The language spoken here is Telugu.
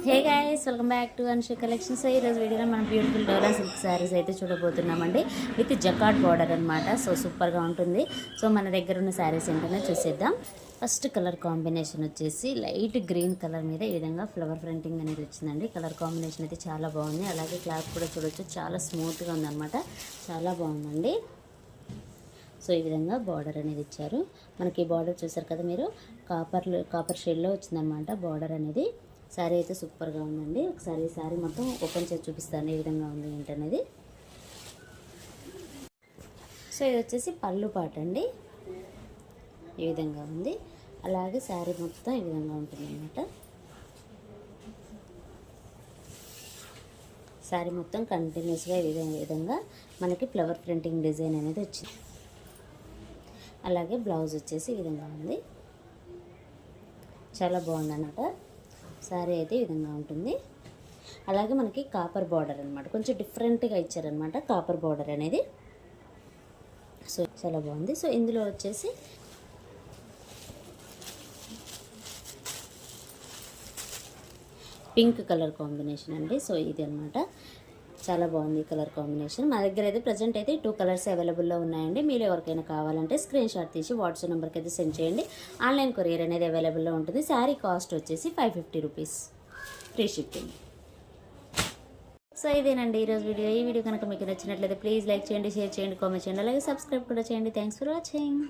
Hey guys, welcome back to Anshu collections. ఈరోజు వీడియోలో మనం బ్యూటిఫుల్ డోలా సిల్క్ శారీస్ అయితే చూడబోతున్నామండి. విత్ జకార్డ్ బార్డర్ అనమాట. సో సూపర్గా ఉంటుంది. సో మన దగ్గర ఉన్న శారీస్ ఏంటనే చూసేద్దాం. ఫస్ట్ కలర్ కాంబినేషన్ వచ్చేసి లైట్ గ్రీన్ కలర్ మీద ఈ విధంగా ఫ్లవర్ ప్రింటింగ్ అనేది వచ్చిందండి. కలర్ కాంబినేషన్ అయితే చాలా బాగుంది. అలాగే క్లాత్ కూడా చూడొచ్చు, చాలా స్మూత్గా ఉందన్నమాట. చాలా బాగుందండి. సో ఈ విధంగా బార్డర్ అనేది ఇచ్చారు. మనకి బార్డర్ చూసారు కదా మీరు, కాపర్ షేడ్లో వచ్చిందనమాట బార్డర్ అనేది. శారీ అయితే సూపర్గా ఉందండి. ఒకసారి శారీ మొత్తం ఓపెన్ చేసి చూపిస్తాను ఏ విధంగా ఉంది ఏంటనేది. సో ఇది వచ్చేసి పళ్ళు పాట అండి, ఈ విధంగా ఉంది. అలాగే శారీ మొత్తం ఈ విధంగా ఉంటుంది అన్నమాట. శారీ మొత్తం కంటిన్యూస్గా ఈ విధంగా మనకి ఫ్లవర్ ప్రింటింగ్ డిజైన్ అనేది వచ్చింది. అలాగే బ్లౌజ్ వచ్చేసి ఈ విధంగా ఉంది. చాలా బాగుందన్నమాట. శారీ అయితే ఈ విధంగా ఉంటుంది. అలాగే మనకి కాపర్ బార్డర్ అనమాట, కొంచెం డిఫరెంట్గా ఇచ్చారనమాట కాపర్ బార్డర్ అనేది. సో చాలా బాగుంది. సో ఇందులో వచ్చేసి పింక్ కలర్ కాంబినేషన్ అండి. సో ఇది అనమాట, చాలా బాగుంది కలర్ కాంబినేషన్. మా దగ్గర అయితే ప్రజెంట్ అయితే 2 కలర్స్ అవైలబుల్లో ఉన్నాయండి. మీరు ఎవరికైనా కావాలంటే స్క్రీన్ షాట్ తీసి వాట్సాప్ నెంబర్కి అయితే సెండ్ చేయండి. ఆన్లైన్ కొరియర్ అనేది అవైలబుల్లో ఉంటుంది. శారీ కాస్ట్ వచ్చేసి 550 రూపీస్, ఫ్రీ షిప్పింగ్. సో ఇదేనండి ఈరోజు వీడియో. ఈ వీడియో కనుక మీకు నచ్చినట్లయితే ప్లీజ్ లైక్ చేయండి, షేర్ చేయండి, కామెంట్ చేయండి, అలాగే సబ్స్క్రైబ్ కూడా చేయండి. Thanks for watching.